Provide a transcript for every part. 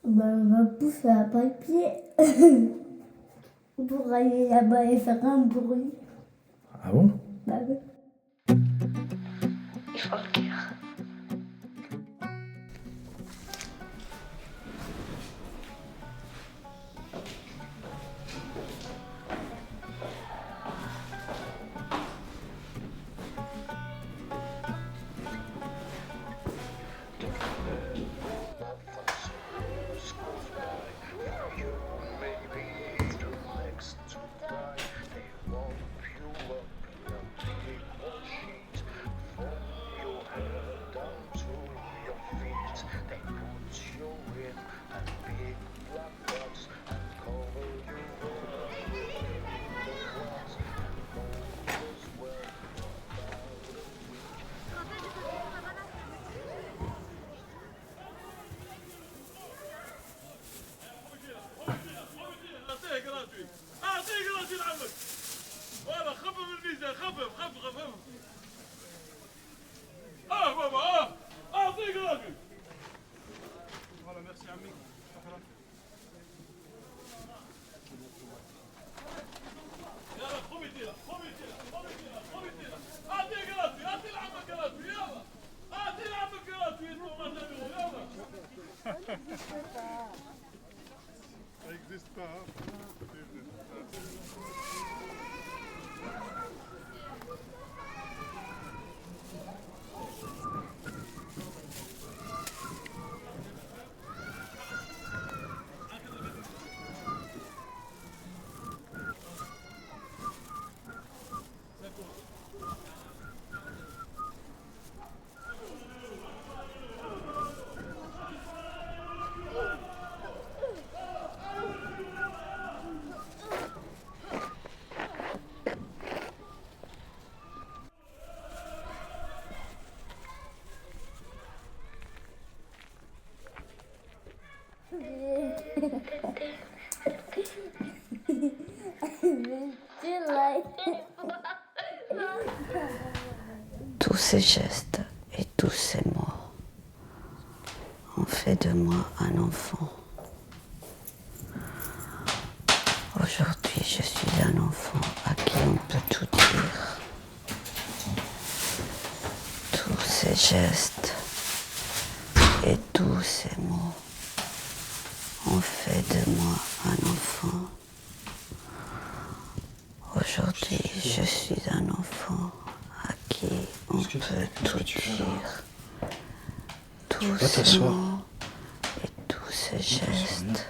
On va pousser un papier pour aller là-bas et faire un bruit. Ah bon? Bah oui. Il faut le dire. Ça n'existe pas, hein. Tous ces gestes et tous ces mots ont fait de moi un enfant. Aujourd'hui, je suis un enfant à qui on peut tout dire. Tous ces gestes et tous ces mots ont fait de moi un enfant. Aujourd'hui, je suis un enfant à qui on peut tout dire. Tous ces mots et tous ces gestes.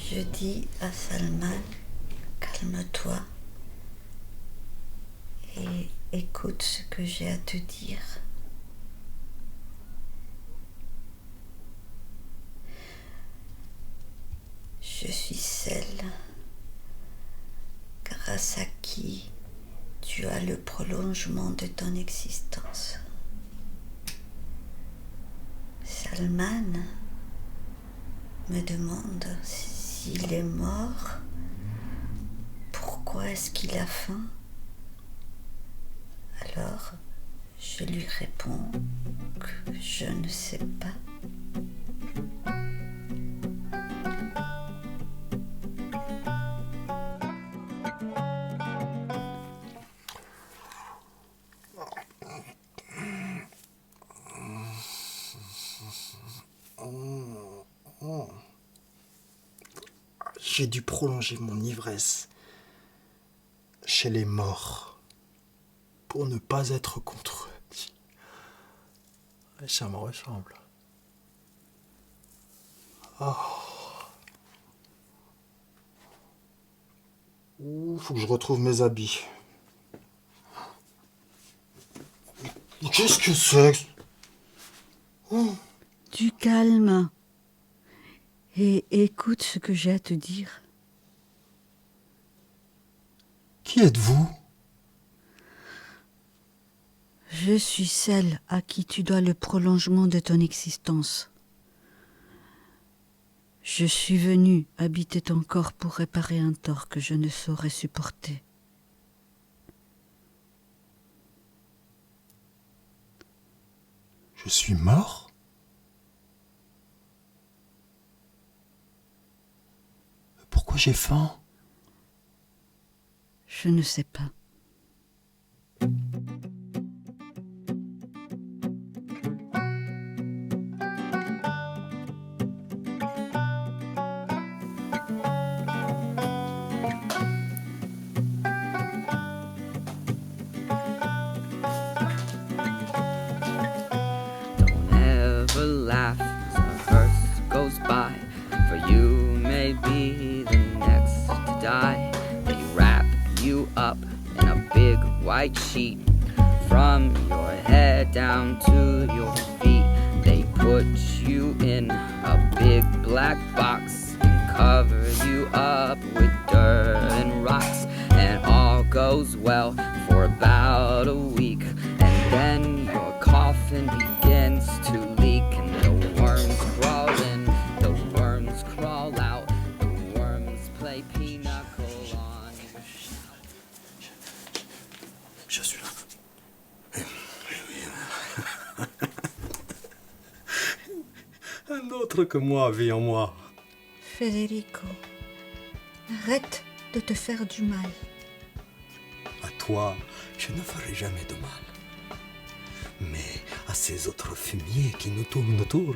Je dis à Salman, calme-toi et écoute ce que j'ai à te dire. Je suis celle grâce à qui tu as le prolongement de ton existence. Salman me demande s'il est mort, pourquoi est-ce qu'il a faim? Alors, je lui réponds que je ne sais pas. J'ai dû prolonger mon ivresse chez les morts. pour ne pas être contredit. Et ça me ressemble. Oh. Ouh, faut que je retrouve mes habits. Qu'est-ce que c'est? Du calme. Et écoute ce que j'ai à te dire. Qui êtes-vous? Je suis celle à qui tu dois le prolongement de ton existence. Je suis venue habiter ton corps pour réparer un tort que je ne saurais supporter. Je suis mort? Pourquoi j'ai faim? Je ne sais pas. Don't ever laugh as a hearse goes by, for you may be the next to die. They wrap you up in a big white sheet, from your head down to your feet. They put you in a big black box and cover you up with dirt and rocks, and all goes well for about a week, and then your coffin begins to leak, and the worms crawl in, the worms crawl out, the worms play pinochle on your Je suis là. Un autre que moi vit en moi. Federico, arrête de te faire du mal. À toi, je ne ferai jamais de mal. Mais à ces autres fumiers qui nous tournent autour,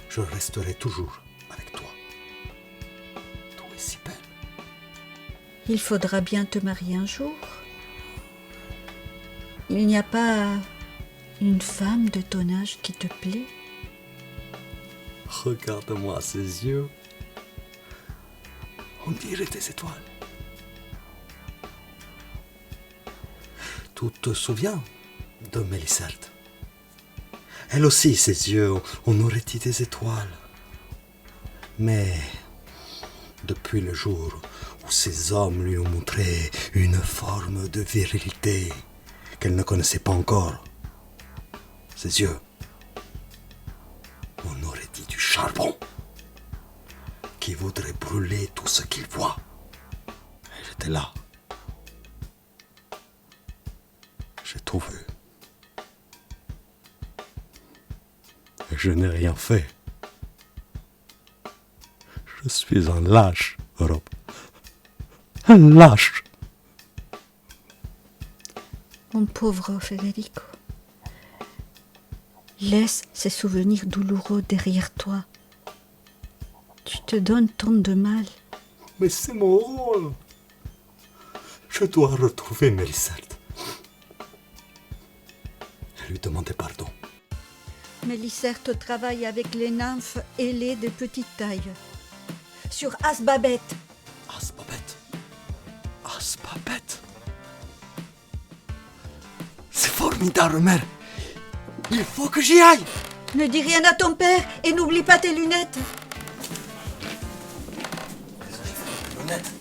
je resterai toujours avec toi. Tu es si belle. Il faudra bien te marier un jour. Il n'y a pas une femme de ton âge qui te plaît? Regarde-moi ces yeux. On dirait des étoiles. Tu te souviens de Méliserte? Elle aussi, ses yeux, on aurait dit des étoiles. Mais depuis le jour où ces hommes lui ont montré une forme de virilité qu'elle ne connaissait pas encore, ses yeux, on aurait dit du charbon qui voudrait brûler tout ce qu'il voit. Et j'étais là. J'ai tout vu. Et je n'ai rien fait. Je suis un lâche, Europe. Un lâche. Mon pauvre Federico, laisse ces souvenirs douloureux derrière toi. Tu te donnes tant de mal. Mais c'est mon rôle. Je dois retrouver Méliserte. Et lui demander pardon. Méliserte travaille avec les nymphes ailées de petite taille. Sur Asbabet. Asbabet. Asbabet. C'est formidable, mère. Il faut que j'y aille. Ne dis rien à ton père et n'oublie pas tes lunettes. Lunettes.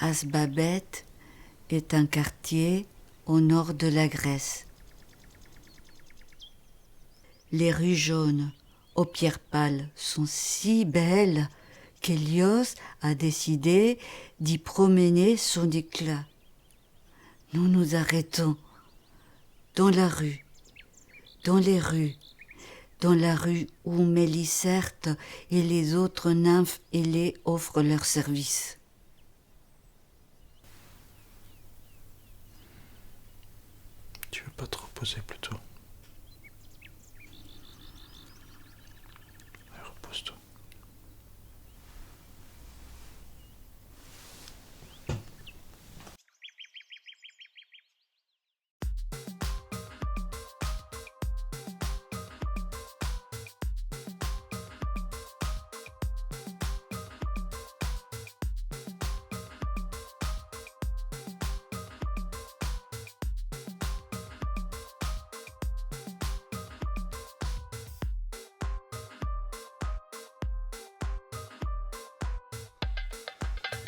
Asbabet est un quartier au nord de la Grèce. Les rues jaunes aux pierres pâles sont si belles qu'Hélios a décidé d'y promener son éclat. Nous nous arrêtons dans la rue, dans les rues, dans la rue où Mélicerte et les autres nymphes ailées offrent leurs services. Tu veux pas te reposer plutôt? Allez, repose-toi.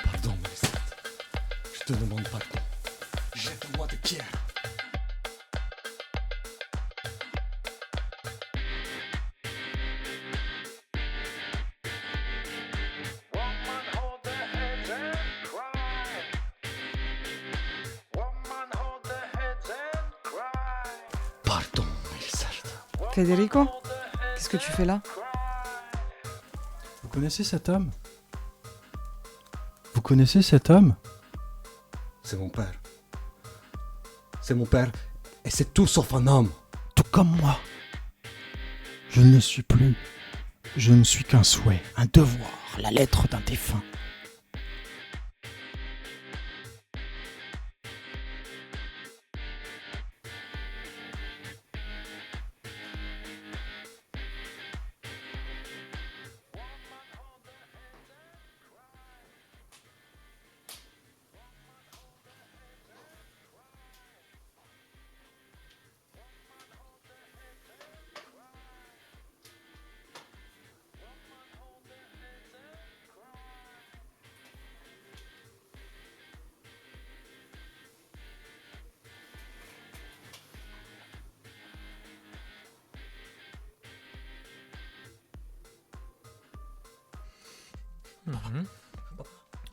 Pardon, Mélisande. Je te demande pardon. Jette-moi des pierres. Woman, hold their heads and cry. Woman, hold their heads and cry. Pardon, Mélisande. Federico, qu'est-ce que tu fais là? Vous connaissez cet homme? Vous connaissez cet homme? C'est mon père. C'est mon père, et c'est tout sauf un homme. Tout comme moi. Je ne le suis plus. Je ne suis qu'un souhait, un devoir, la lettre d'un défunt.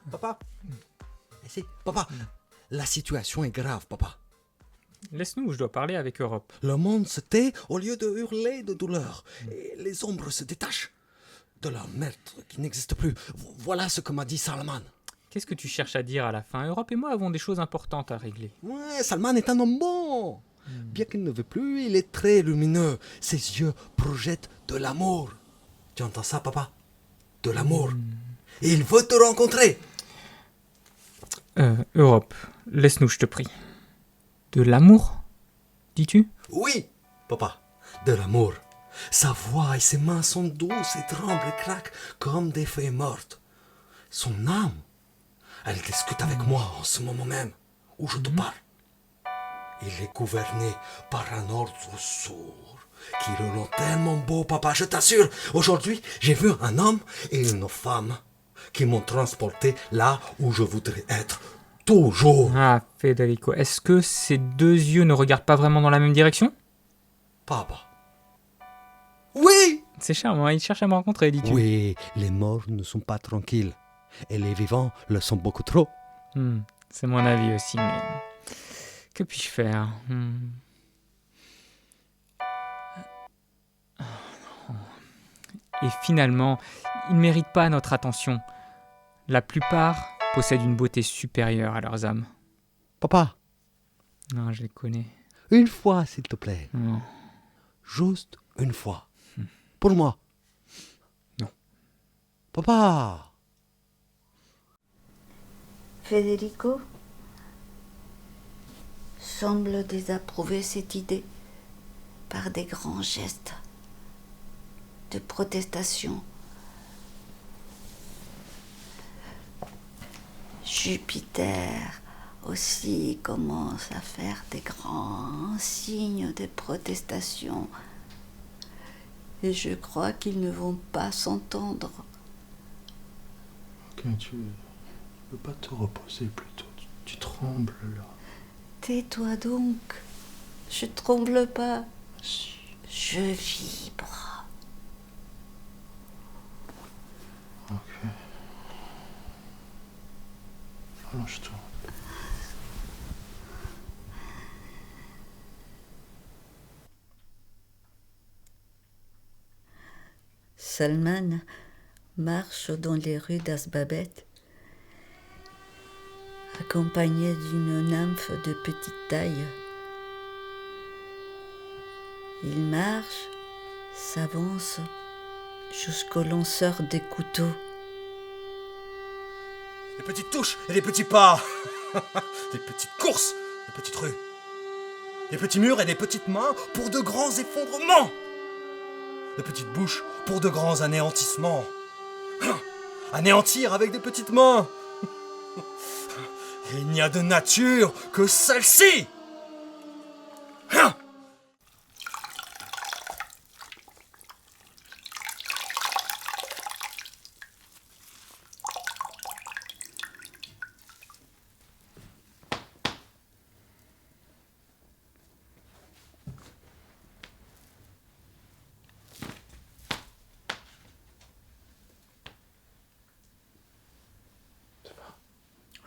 Papa. Papa, la situation est grave, papa. Laisse-nous, je dois parler avec Europe. Le monde se tait au lieu de hurler de douleur. Et les ombres se détachent de leur maître qui n'existe plus. Voilà ce que m'a dit Salman. Qu'est-ce que tu cherches à dire à la fin? Europe et moi avons des choses importantes à régler. Ouais, Salman est un homme bon. Bien qu'il ne veut plus, il est très lumineux. Ses yeux projettent de l'amour. Tu entends ça, papa? De l'amour. Et il veut te rencontrer. Europe, laisse-nous, je te prie. De l'amour, dis-tu? Oui, papa, de l'amour. Sa voix et ses mains sont douces et tremblent et craquent comme des feuilles mortes. Son âme, elle discute avec moi en ce moment même où je te parle. Il est gouverné par un ordre sourd qui le rend tellement beau, papa, je t'assure. Aujourd'hui, j'ai vu un homme et une femme qui m'ont transporté là où je voudrais être toujours. Ah, Federico, est-ce que ces deux yeux ne regardent pas vraiment dans la même direction? Papa. Oui! C'est charmant, il cherche à me rencontrer, dis-tu? Oui, les morts ne sont pas tranquilles. Et les vivants le sont beaucoup trop. C'est mon avis aussi, mais... Que puis-je faire? Et finalement, ils ne méritent pas notre attention. La plupart possèdent une beauté supérieure à leurs âmes. Papa, Non, je les connais. une fois, s'il te plaît. Non. Juste une fois. Pour moi. Non. Papa. Federico semble désapprouver cette idée par des grands gestes de protestation. Jupiter aussi commence à faire des grands signes de protestation. Et je crois qu'ils ne vont pas s'entendre. peux pas te reposer plutôt? Tu trembles là. Tais-toi donc. Je tremble pas. Si. Je vibre. Ok. Allonge-toi. Salman marche dans les rues d'Asbabet, accompagné d'une nymphe de petite taille. Il marche, s'avance jusqu'au lanceur des couteaux. Des petites touches et des petits pas. Des petites courses, des petites rues. Des petits murs et des petites mains pour de grands effondrements. Des petites bouches pour de grands anéantissements. Anéantir avec des petites mains. Il n'y a de nature que celle-ci.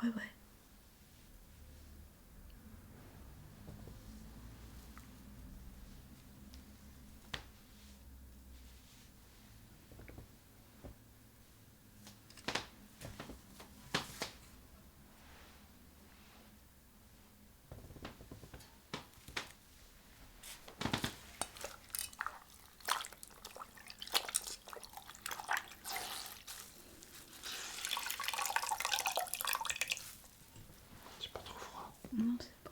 Ouais. C'est pas trop froid. Non, c'est bon.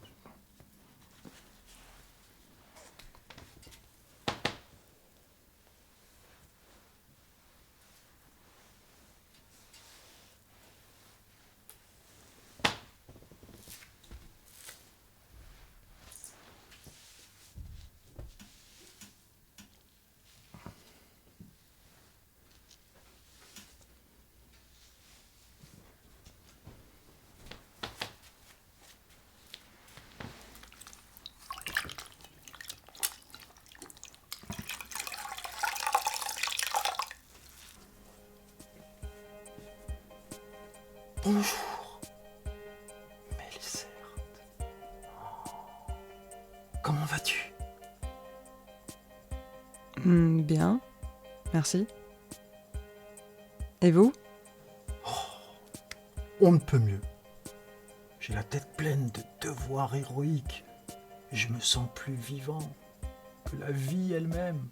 Bonjour, Méliserte. Comment vas-tu? Bien, merci. Et vous? On ne peut mieux. J'ai la tête pleine de devoirs héroïques. Et je me sens plus vivant que la vie elle-même.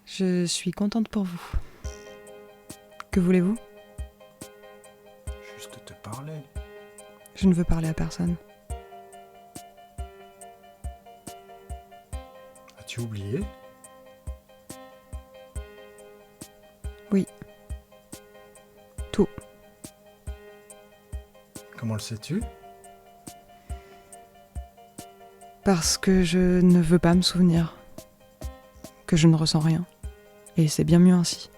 Je suis contente pour vous. Que voulez-vous? Juste te parler. Je ne veux parler à personne. As-tu oublié? Oui. Tout. Comment le sais-tu? Parce que je ne veux pas me souvenir. Que je ne ressens rien. Et c'est bien mieux ainsi.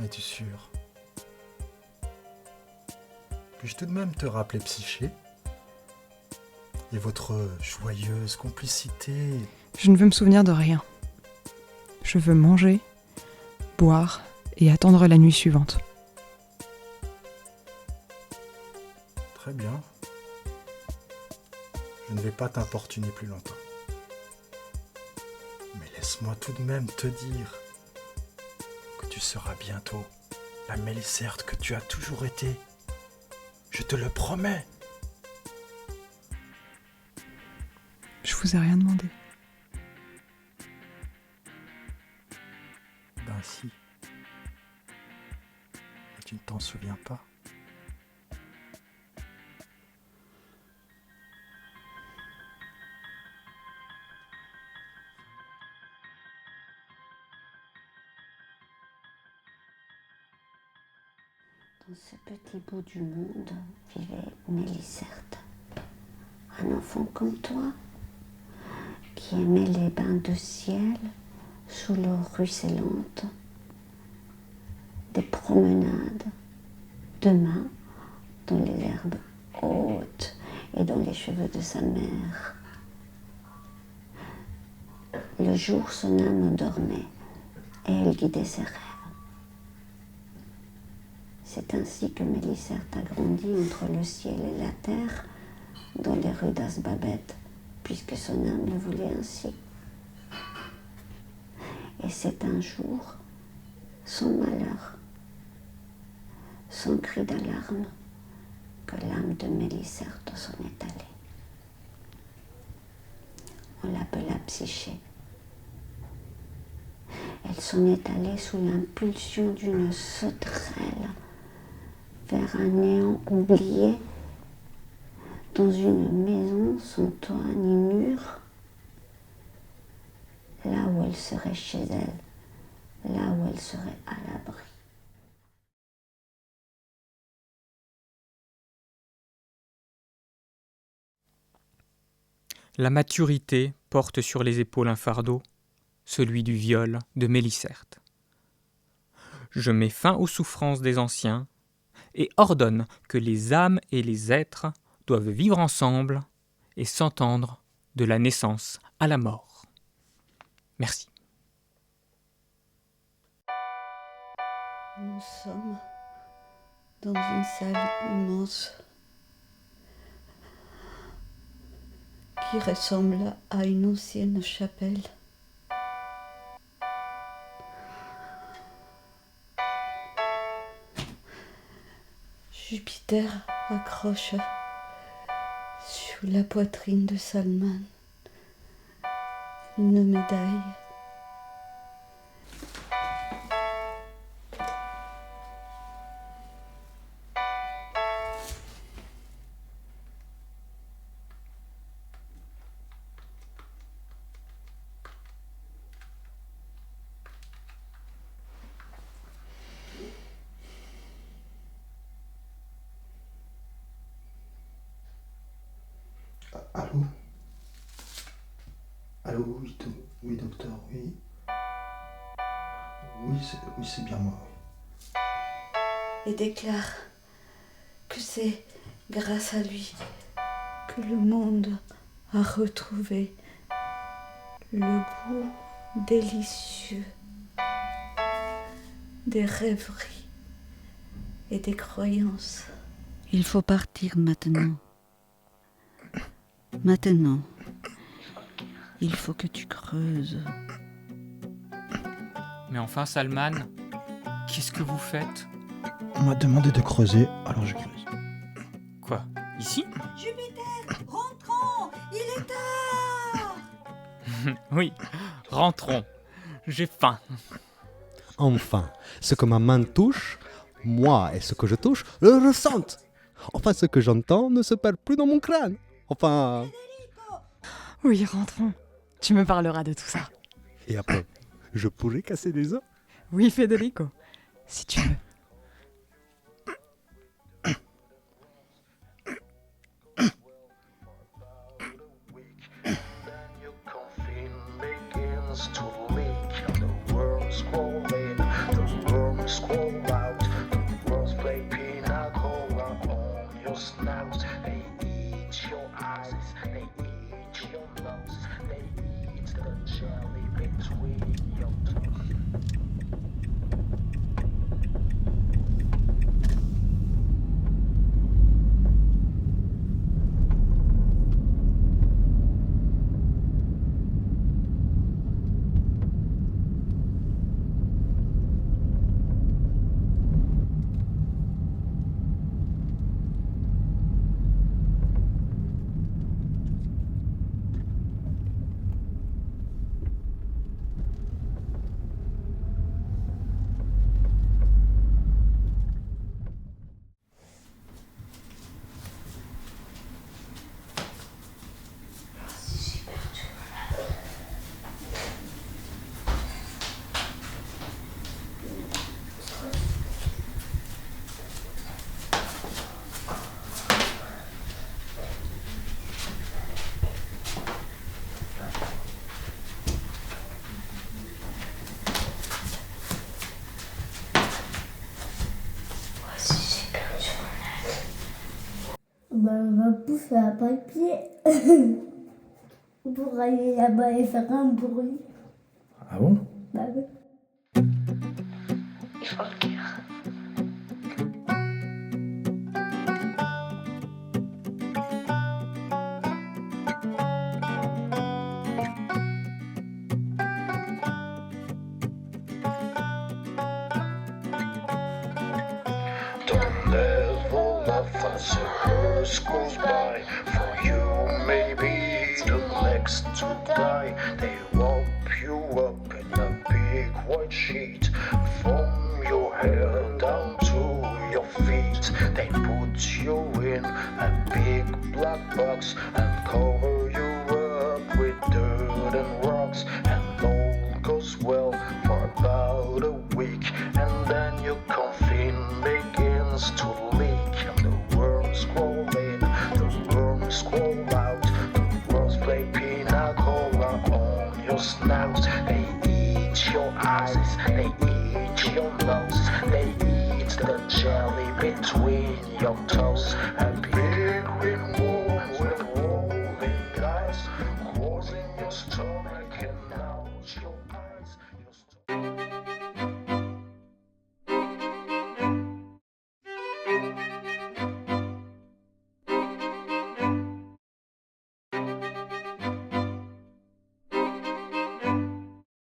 Es-tu sûr? Puis-je tout de même te rappeler Psyché? Et votre joyeuse complicité? Je ne veux me souvenir de rien. Je veux manger, boire et attendre la nuit suivante. Très bien. Je ne vais pas t'importuner plus longtemps. Mais laisse-moi tout de même te dire que tu seras bientôt la Méliserte que tu as toujours été. Je te le promets. Je vous ai rien demandé. Ben si. Mais tu ne t'en souviens pas. Dans ce petit bout du monde vivait Méliserte, un enfant comme toi, qui aimait les bains de ciel sous l'eau ruisselante, des promenades Demain, dans les herbes hautes et dans les cheveux de sa mère. Le jour, son âme dormait et elle guidait ses rêves. C'est ainsi que Méliserte a grandi entre le ciel et la terre, dans les rues d'Asbabet, puisque son âme le voulait ainsi. Et c'est un jour, son malheur, son cri d'alarme, que l'âme de Méliserte s'en est allée. On l'appela Psyché. Elle s'en est allée sous l'impulsion d'une sauterelle vers un néant oublié, dans une maison sans toit ni mur, là où elle serait chez elle, là où elle serait à l'abri. La maturité porte sur les épaules un fardeau, celui du viol de Méliserte. Je mets fin aux souffrances des anciens et ordonne que les âmes et les êtres doivent vivre ensemble et s'entendre de la naissance à la mort. Merci. Nous sommes dans une salle immense qui ressemble à une ancienne chapelle. Jupiter accroche sur la poitrine de Salman une médaille. Allô? Allô, oui, docteur, oui. Oui, c'est bien moi, oui. Et déclare que c'est grâce à lui que le monde a retrouvé le goût délicieux des rêveries et des croyances. Il faut partir maintenant. Maintenant, il faut que tu creuses. Mais enfin, Salman, qu'est-ce que vous faites? On m'a demandé de creuser, alors je creuse. Quoi? Ici? Jupiter, rentrons, il est tard. Oui, rentrons. J'ai faim. Enfin, ce que ma main touche, moi et ce que je touche, le ressentent. Enfin, ce que j'entends ne se perd plus dans mon crâne. Enfin... Oui, rentrons. Tu me parleras de tout ça. Et après, je pourrais casser des os. Oui, Federico, si tu veux. bouffer un papier pour aller là-bas et faire un bruit. Ah bon? Bah oui. Il faut le dire. Don't ever laugh as a hearse goes by. For you may be the next to die. They wrap you up in a big white sheet, from your hair down to your feet. They put you in a big black box and cover you up with dirt and rocks. And all goes well for about a week, and then your coffin begins to leak, and the worms crawl in, the worms crawl out, the worms play pina cola on your snout. They eat your eyes, they eat your nose, they eat the jelly between your toes, and